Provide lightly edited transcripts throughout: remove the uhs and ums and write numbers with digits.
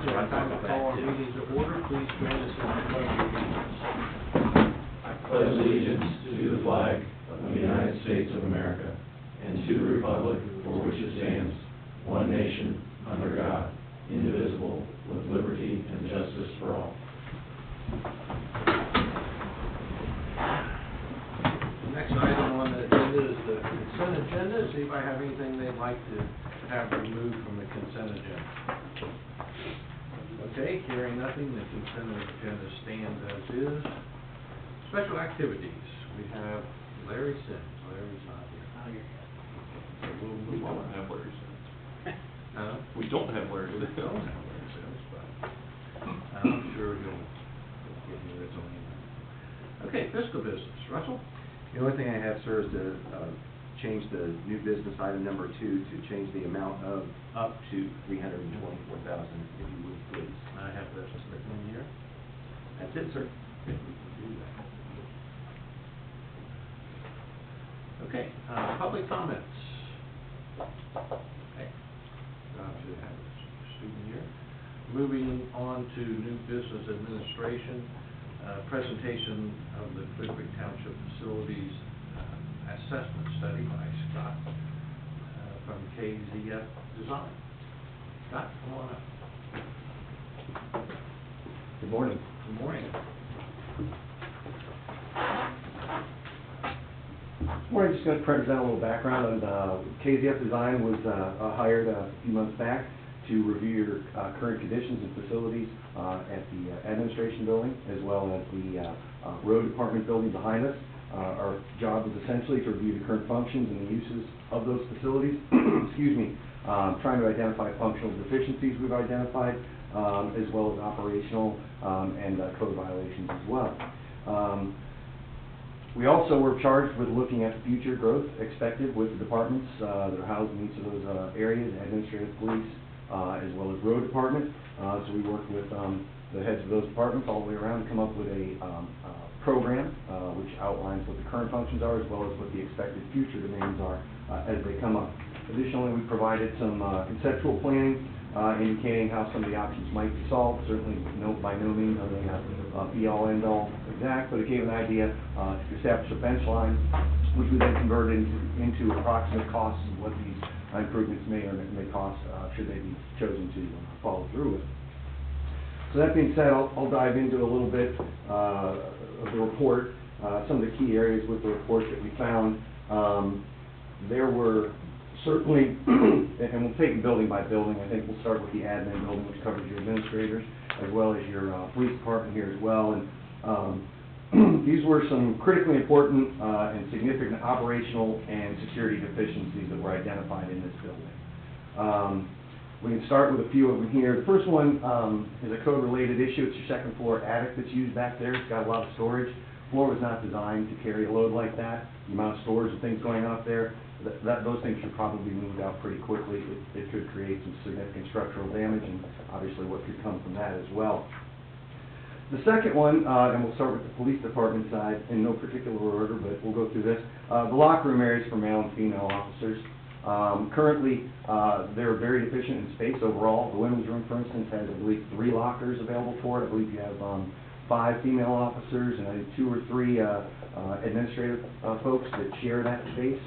Okay, time to call our meeting to order. Please join us in the pledge of allegiance. I pledge allegiance to the flag of the United States of America and to the republic for which it stands, one nation, under God, indivisible, with liberty and justice for all. The next item on the agenda is the consent agenda. See if I have anything they'd like to have removed from the consent agenda. Okay, hearing nothing, the consent agenda stands as is. Special activities. We have Larry Sims. Larry's not here. Oh, you're good. So we'll We move don't on. have Larry Sims. We don't have Larry We Sims. don't have Larry Sims, but I'm sure he'll give you his own email. Okay, fiscal business. Russell? The only thing I have, sir, is to change the new business item number 2 to change the amount of up to $324,000, if you would, please. I have this written in here. That's it, sir. Okay, we can do that. Okay, public comments. Okay, glad to have a student here. Moving on to new business administration, presentation of the Clear Creek Township Facilities assessment study by Scott from KZF Design. Scott, come on up. Good morning. Good morning. This morning, just going to present a little background on KZF Design was hired a few months back to review your current conditions and facilities at the administration building as well as the road department building behind us. Our job is essentially to review the current functions and the uses of those facilities. Excuse me. Trying to identify functional deficiencies we've identified, as well as operational and code violations as well. We also were charged with looking at the future growth expected with the departments that are housed in each of those areas, administrative, police, as well as road department. So we worked with the heads of those departments all the way around to come up with a program which outlines what the current functions are as well as what the expected future demands are as they come up. Additionally, we provided some conceptual planning indicating how some of the options might be solved. Certainly by no means are they be-all, end-all exact, but it gave an idea to establish a bench line, which we then converted into approximate costs of what these improvements may or may cost should they be chosen to follow through with. So that being said, I'll dive into a little bit of the report, some of the key areas with the report that we found. There were certainly, and we'll take building by building. I think we'll start with the admin building, which covers your administrators, as well as your police department here as well. And these were some critically important and significant operational and security deficiencies that were identified in this building. We can start with a few of them here. The first one is a code-related issue. It's your second floor attic that's used back there. It's got a lot of storage. The floor was not designed to carry a load like that. The amount of storage and things going on up there, those things should probably be moved out pretty quickly. It could create some significant structural damage and obviously what could come from that as well. The second one, and we'll start with the police department side in no particular order, but we'll go through this. The locker room areas for male and female officers. Currently, they're very deficient in space overall. The women's room, for instance, has, I believe, 3 lockers available for it. I believe you have 5 female officers and I think 2 or 3 administrative folks that share that space.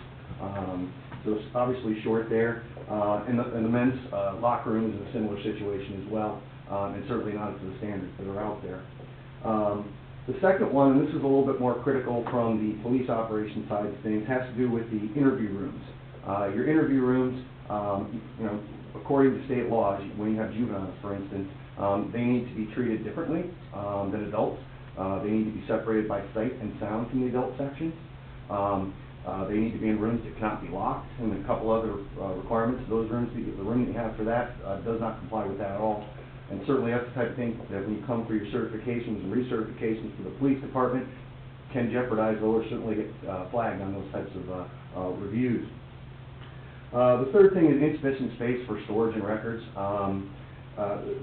So it's obviously short there. And the men's locker room is in a similar situation as well, and certainly not up to the standards that are out there. The second one, and this is a little bit more critical from the police operation side of things, has to do with the interview rooms. Your interview rooms, according to state laws, when you have juveniles, for instance, they need to be treated differently than adults. They need to be separated by sight and sound from the adult sections. They need to be in rooms that cannot be locked, and a couple other requirements. Those rooms, the room that you have for that does not comply with that at all. And certainly that's the type of thing that when you come for your certifications and recertifications for the police department, can jeopardize or certainly get flagged on those types of reviews. The third thing is insufficient space for storage and records.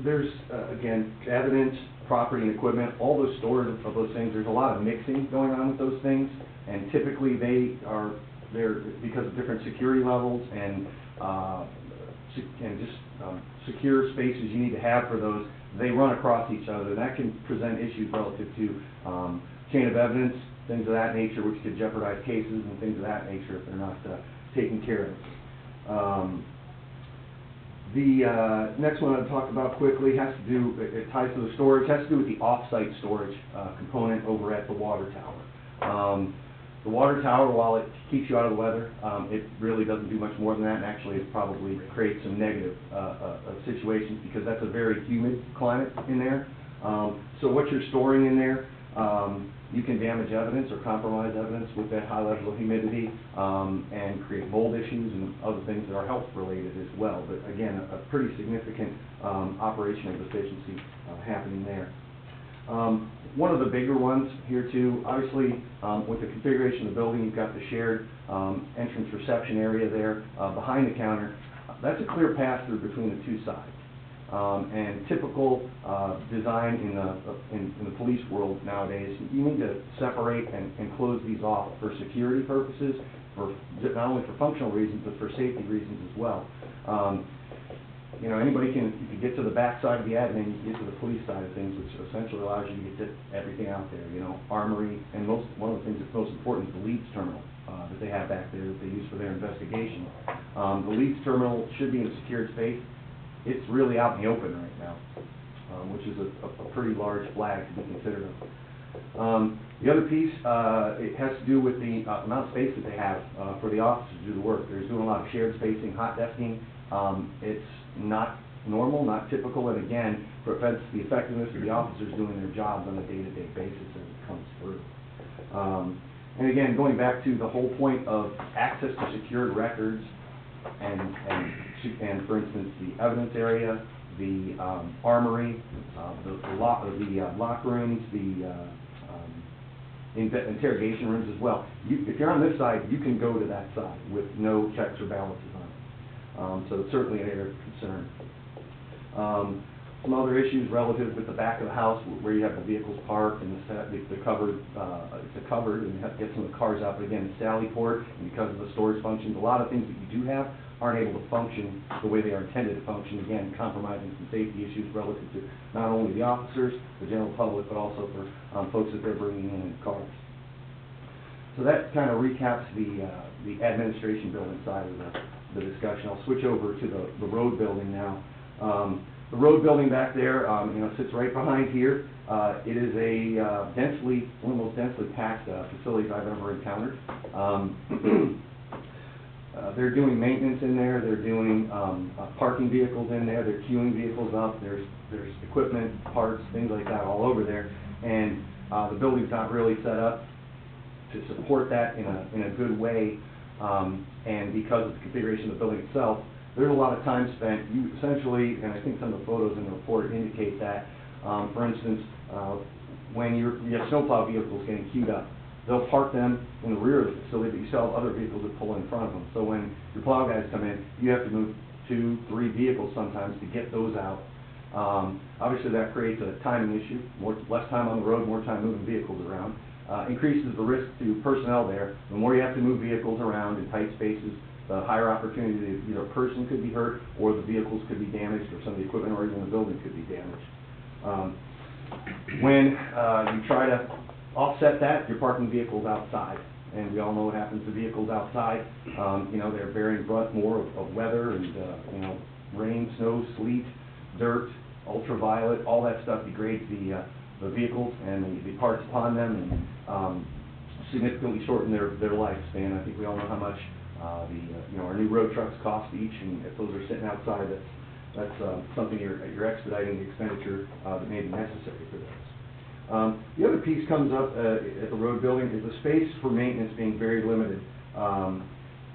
There's, again, evidence, property, and equipment, all those storage of those things. There's a lot of mixing going on with those things, and typically they're because of different security levels and secure spaces you need to have for those, they run across each other. And that can present issues relative to chain of evidence, things of that nature, which could jeopardize cases and things of that nature if they're not taken care of. The next one I'll talk about quickly has to do, it ties to the storage, has to do with the off-site storage component over at the water tower. The water tower, while it keeps you out of the weather, it really doesn't do much more than that, and actually it probably creates some negative situations because that's a very humid climate in there. So what you're storing in there, you can damage evidence or compromise evidence with that high level of humidity and create mold issues and other things that are health related as well. But again, a pretty significant operational deficiency happening there. One of the bigger ones here too, obviously with the configuration of the building, you've got the shared entrance reception area there behind the counter. That's a clear pass-through between the two sides. And typical design in the police world nowadays, you need to separate and close these off for security purposes, for not only for functional reasons, but for safety reasons as well. You know, anybody you can get to the back side of the admin, you can get to the police side of things, which essentially allows you to get to everything out there, you know, armory, and one of the things that's most important is the leads terminal that they have back there that they use for their investigation. The leads terminal should be in a secured space. It's really out in the open right now, which is a pretty large flag to be considered of. The other piece, it has to do with the amount of space that they have for the officers to do the work. They're doing a lot of shared spacing, hot desking. It's not normal, not typical, and again, prevents the effectiveness of the officers doing their jobs on a day-to-day basis as it comes through. And again, going back to the whole point of access to secured records and for instance, the evidence area, the armory, the lock rooms, the interrogation rooms as well. If you're on this side, you can go to that side with no checks or balances on it. So it's certainly an area of concern. Some other issues relative with the back of the house, where you have the vehicles parked and the covered, it's a covered, and you have to get some of the cars out. But again, the sally port, and because of the storage functions, a lot of things that you do have aren't able to function the way they are intended to function. Again, compromising some safety issues relative to not only the officers, the general public, but also for folks that they're bringing in cars. So that kind of recaps the administration building side of the discussion. I'll switch over to the road building now. The road building back there, you know, sits right behind here. It is a one of the most densely packed facilities I've ever encountered. They're doing maintenance in there. They're doing parking vehicles in there. They're queuing vehicles up. There's equipment, parts, things like that all over there. And the building's not really set up to support that in a good way. And because of the configuration of the building itself, there's a lot of time spent. You essentially, and I think some of the photos in the report indicate that, for instance, when you have snowplow vehicles getting queued up, they'll park them in the rear of the facility, but you still have other vehicles that pull in front of them. So when your plow guys come in, you have to move 2, 3 vehicles sometimes to get those out. Obviously that creates a timing issue, less time on the road, more time moving vehicles around. Increases the risk to personnel there. The more you have to move vehicles around in tight spaces, the higher opportunity that either a person could be hurt or the vehicles could be damaged or some of the equipment or even the building could be damaged. When you try to offset that, you're parking vehicles outside. And we all know what happens to vehicles outside. You know, they're bearing brunt more of weather and, you know, rain, snow, sleet, dirt, ultraviolet, all that stuff degrades the vehicles and the parts upon them and significantly shorten their lifespan. I think we all know how much you know, our new road trucks cost each, and if those are sitting outside, that's something you're expediting the expenditure that may be necessary for those. The other piece comes up at the road building is the space for maintenance being very limited.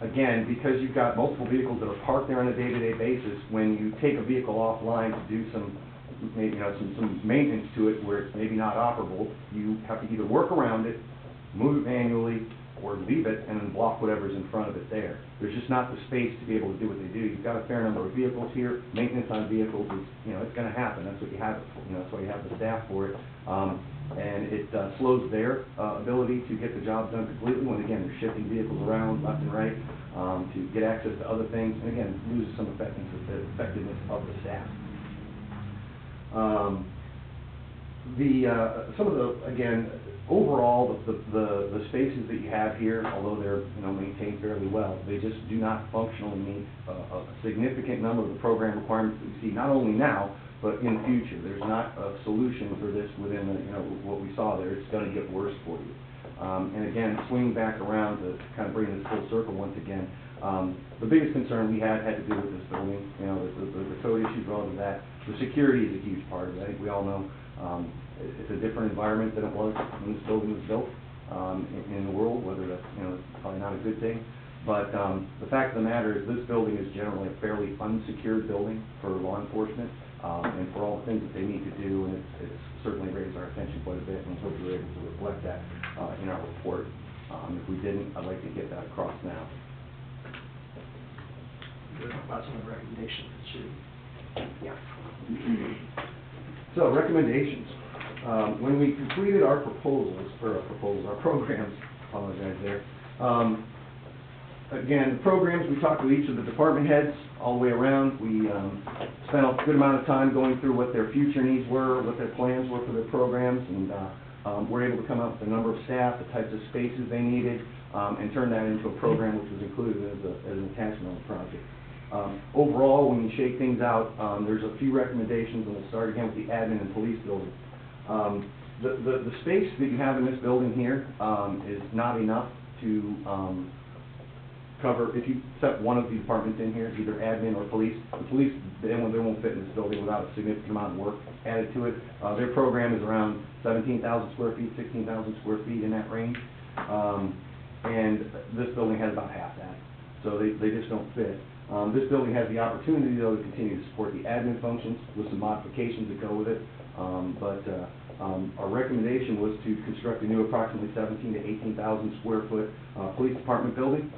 Again, because you've got multiple vehicles that are parked there on a day-to-day basis, when you take a vehicle offline to do some maintenance to it where it's maybe not operable, you have to either work around it, move it manually, or leave it and then block whatever's in front of it there. There's just not the space to be able to do what they do. You've got a fair number of vehicles here. Maintenance on vehicles is, it's going to happen. That's what you have it for. That's why you have the staff for it. And it slows their ability to get the job done completely when, again, they're shifting vehicles around left and right to get access to other things, and again, loses some effectiveness of the staff. Overall, the spaces that you have here, although they're maintained fairly well, they just do not functionally meet a significant number of the program requirements that we see not only now but in the future. There's not a solution for this within what we saw there. It's going to get worse for you. And again, swinging back around to kind of bring this full circle once again, the biggest concern we had to do with this building. The code issues relative to that. The security is a huge part of it. I think we all know it's a different environment than it was when this building was built in the world, whether that's, probably not a good thing. But the fact of the matter is this building is generally a fairly unsecured building for law enforcement and for all the things that they need to do, and it's certainly raised our attention quite a bit, and I hope we were able to reflect that in our report. If we didn't, I'd like to get that across now. We'll talk about some of the recommendations that you... Yeah. So, recommendations. When we completed our our programs, apologize there. Again, the programs, we talked to each of the department heads all the way around. We spent a good amount of time going through what their future needs were, what their plans were for their programs, and we're able to come up with the number of staff, the types of spaces they needed, and turn that into a program which was included as an attachment on the project. Overall, when you shake things out, there's a few recommendations, and we'll start again with the admin and police building. The space that you have in this building here is not enough to cover, if you set one of the departments in here, either admin or police. The police, they won't fit in this building without a significant amount of work added to it. Their program is around 17,000 square feet, 16,000 square feet, in that range. And this building has about half that. So they just don't fit. This building has the opportunity, though, to continue to support the admin functions with some modifications that go with it. Our recommendation was to construct a new approximately 17,000 to 18,000 square foot police department building.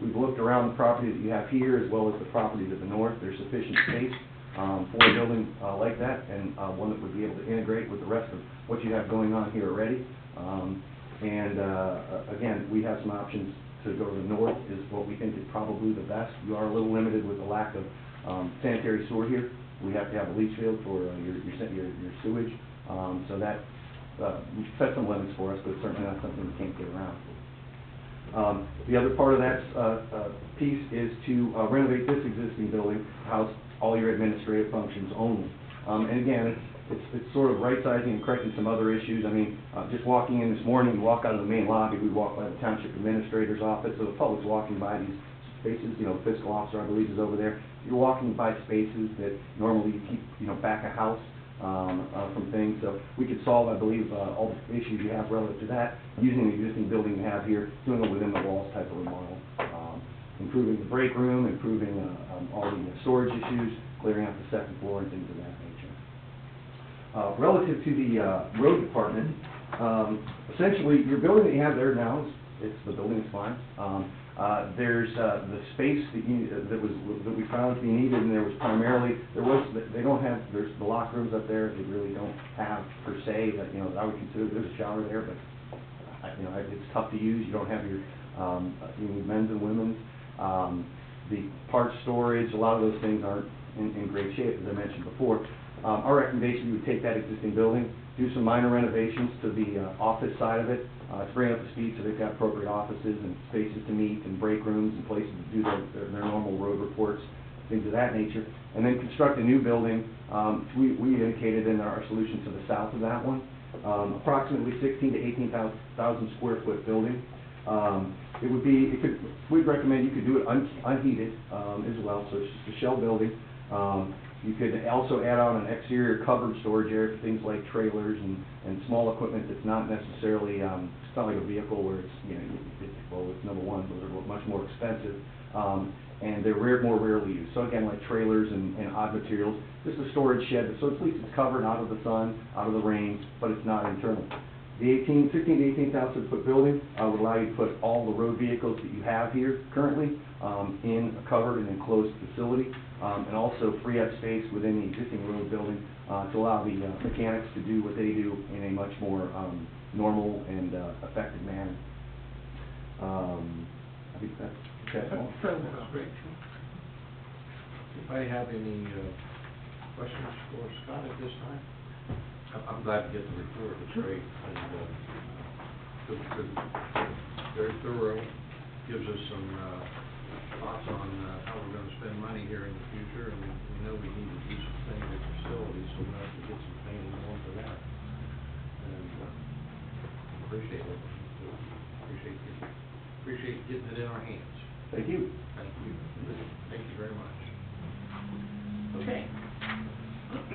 We've looked around the property that you have here as well as the property to the north. There's sufficient space for a building like that, and one that would be able to integrate with the rest of what you have going on here already. Again, we have some options to go to the north, is what we think is probably the best. You are a little limited with the lack of sanitary sewer here. We have to have a leach field for your sewage, so that sets some limits for us, but certainly not something we can't get around. The other part of that piece is to renovate this existing building, house all your administrative functions only. And again, it's sort of right-sizing and correcting some other issues. I mean, just walking in this morning, you walk out of the main lobby, we walk by the township administrator's office, so the public's walking by these spaces, fiscal officer, I believe, is over there. You're walking by spaces that normally you keep, back a house from things. So we could solve, I believe, all the issues you have relative to that using the existing building you have here, doing it within the walls type of remodel. Improving the break room, improving all the storage issues, clearing out the second floor and things of that nature. Relative to the road department, essentially your building that you have there now, the building is fine. There's the space that we found to be needed, and there's the locker rooms up there. They really don't have per se that I would consider there's a shower there, but it's tough to use. You don't have your you need men's and women's. The parts storage, a lot of those things aren't in great shape, as I mentioned before. Our recommendation, we would take that existing building, do some minor renovations to the office side of it, to bring up the speed so they've got appropriate offices and spaces to meet and break rooms and places to do their normal road reports, things of that nature. And then construct a new building. We indicated in our solution to the south of that one, approximately 16,000 to 18,000 square foot building. We'd recommend you could do it unheated as well, so it's just a shell building. You could also add on an exterior covered storage area for things like trailers and small equipment that's not necessarily, it's not like a vehicle where it's, it's number one, those are much more expensive, and they're more rarely used. So again, like trailers and odd materials, just a storage shed, so at least it's covered out of the sun, out of the rain, but it's not internal. The 16 to 18,000 foot building would allow you to put all the road vehicles that you have here currently in a covered and enclosed facility, and also free up space within the existing road building to allow the mechanics to do what they do in a much more normal and effective manner. I think that's all. That's great. Anybody have any questions for Scott at this time? I'm glad to get the report, it's great, and very thorough, gives us some thoughts on how we're gonna spend money here in the future, and we know we need to do some things at facilities, so we'll have to get some training on for that. And appreciate it, appreciate getting it in our hands. Thank you. Thank you. Thank you very much. Okay.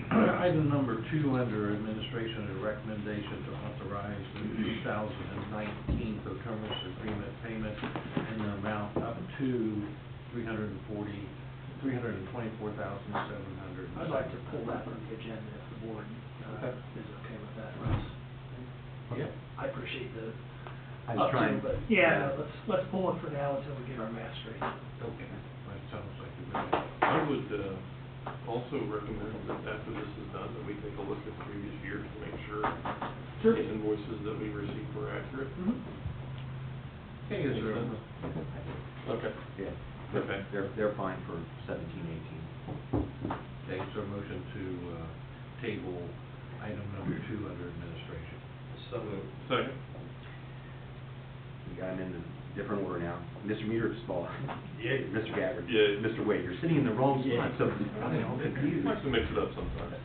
Item number 2 under administration, a recommendation to authorize the 2019 procurement agreement payment in the amount up to $324,700. I'd like to pull that from the agenda if the board is okay with that, Russ. Yeah. I appreciate the I was trying, but yeah, let's pull it for now until we get our math straight. Okay. That sounds like a good idea. I would also recommend that after this is done, that we take a look at previous years to make sure Sure. the invoices that we received were accurate. Mm-hmm. Okay, is there a Okay. yeah, Okay. they're fine for 17, 18. Okay, so a motion to table item number 2 under administration. So moved. Second. We got them in a different order now. Mr. Mearsfall. Yay. Mr. Gabbard. Yay. Mr. Wade, you're sitting in the wrong spot, so I'm all confused. Likes to mix it up sometimes.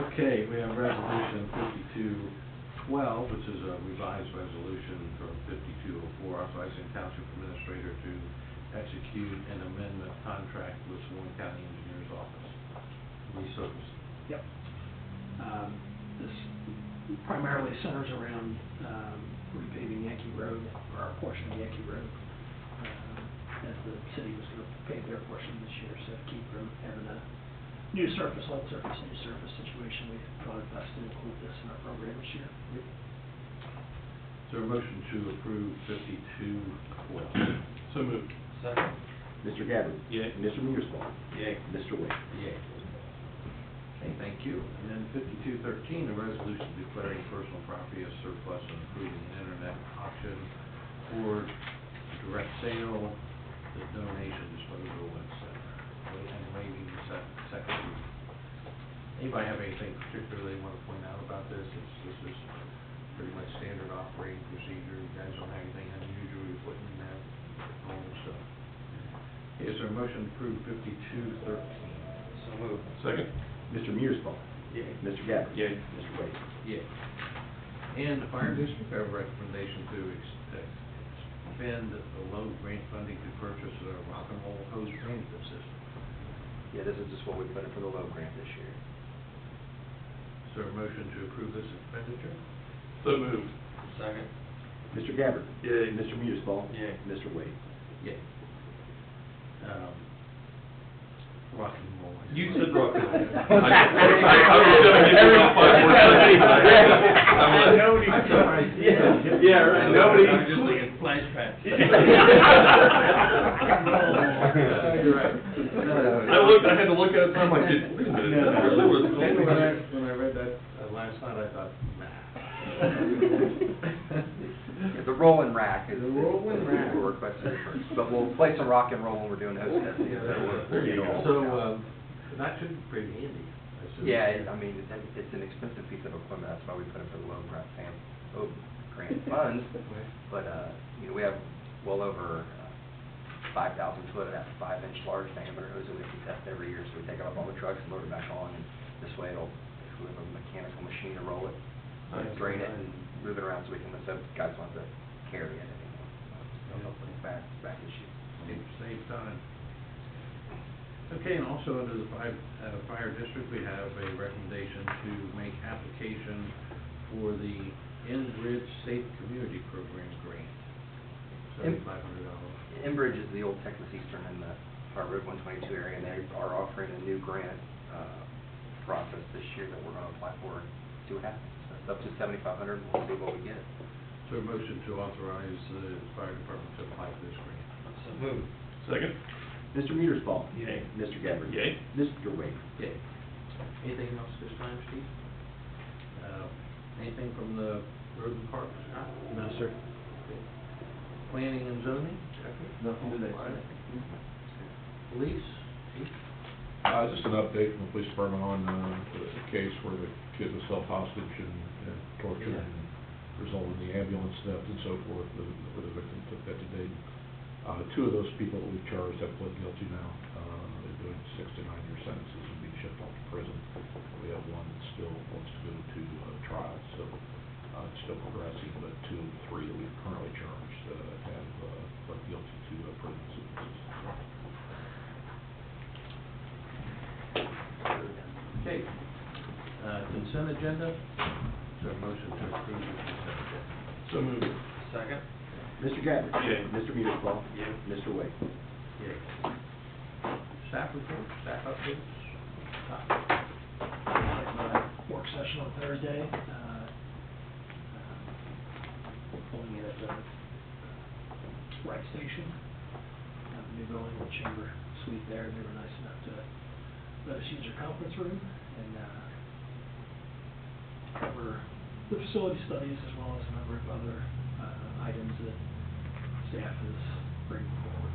Okay, we have resolution 5212, which is a revised resolution from 5204, authorizing township administrator to execute an amendment contract with Warren County Engineers Office. Resurfacing. Yep. This primarily centers around repaving Yankee Road, or our portion of Yankee Road, as the city was going to pave their portion this year, so to keep from having a new surface, old surface, new surface situation, we thought it best to include this in our program this year. Is there a motion to approve 5212? So moved. Second. Mr. Gabbard. Yay. Mr. Mearsfall. Yay. Mr. Wade. Yay. Okay, thank you. And then 5213, a resolution declaring personal property as surplus and approving an internet auction for direct sale, the donation disposal, and waiving the second reading. Anybody have anything particular they want to point out about this? This is pretty much standard operating procedure. You guys don't have anything unusual you're putting in that normal stuff. Okay, is there a motion to approve 5213? So moved. Second. Mr. Mearsfall. Yay. Mr. Gabbard. Yay. Mr. Wade. Yeah. And the fire district, I have a recommendation to expend the low grant funding to purchase a rock and roll hose management system. Yeah, this is just what we put in for the low grant this year. Is there a motion to approve this expenditure? So moved. Second. Mr. Gabbard. Yay. Mr. Mearsfall. Yay. Mr. Wade. Yeah. Rock and roll. You said rock and roll. I was gonna give you about 5 more seconds. I know you I'm said sorry. it. Yeah, right. Nobody. I was just thinking flashbacks. You're right. I had to look at it, and I'm like, wait a minute, that really was. When I read that last night, I thought, The rolling rack is The rolling rack. we're requesting first, but we'll play some rock and roll when we're doing hose testing. There you go. So, that should be pretty handy. I assume. Yeah, I mean, it's an expensive piece of equipment, that's why we put it for the low grant funds. But, we have well over 5,000 foot of that 5-inch large diameter hose that we have to test every year, so we take it off all the trucks and load it back on, and this way if we have a mechanical machine to roll it, drain it and move it around so we can, so guys don't have to carry it anymore. Back issue. Save time. Okay, and also under the fire district, we have a recommendation to make application for the Enbridge Safe Community Program grant. $7,500. Enbridge is the old Texas Eastern in the Road 122 area, and they are offering a new grant process this year that we're going to apply for. see what happens. It's up to 7,500, we'll see what we get. So a motion to authorize the fire department to apply for this grant. So moved. Second? Mr. Mearsclaw? Yay. Mr. Gabbard? Yay. Mr. Wade? Okay. Anything else this time, Steve? Anything from the road and parks? Scott? No, sir. Okay. Planning and zoning? Nothing today, All sir. right. Police? Chief? Just an update from the police department on the case where the kid was held hostage and tortured and resulted in the ambulance theft and so forth, where the victim took that to date. Two of those people that we've charged have pled guilty now. They're doing 6 to 9 year sentences and being shipped off to prison. We have one that still wants to go to trial, so it's still progressing, but 2 of the 3 that we've currently charged have pled guilty to prison sentences. Okay. Consent agenda? Is there a motion to approve the consent agenda? So moved. Second. Mr. Gabbard? Yay. Mr. Mearsclaw? Yay. Mr. Wade? Yay. Staff report, staff updates? Work session on Thursday, holding it at the Wright Station, the new building, the chamber suite there. They were nice enough to let us use their conference room and cover the facility studies as well as a number of other items that staff is bringing forward.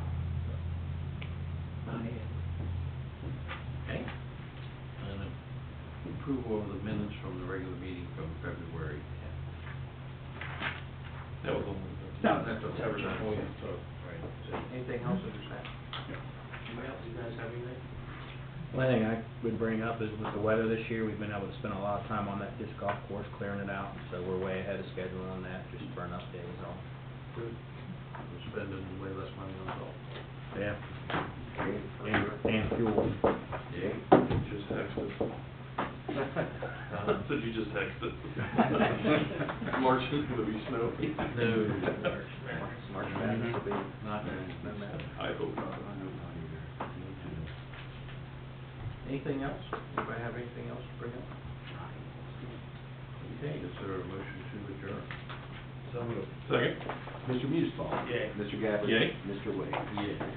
Okay. And approval of the minutes from the regular meeting from February 10th. That was only. No, That's a February. Oh, yeah, so, right. So anything else under staff? Anybody else, you guys have anything? One thing I would bring up is with the weather this year, we've been able to spend a lot of time on that disc golf course, clearing it out, so we're way ahead of schedule on that, just for an update is all. Good. We're spending way less money on salt. Yeah. Great, for sure. And fuel. Yeah. Just texted. Said you just texted. March is gonna be snow. No. March Madness will be, Not no matter. I hope not. Anything else? Anybody have anything else to bring up? Okay, is there a motion to adjourn? Second? Mr. Mearsclaw? Yay. Mr. Gabbard? Yay. Mr. Wade? Yeah.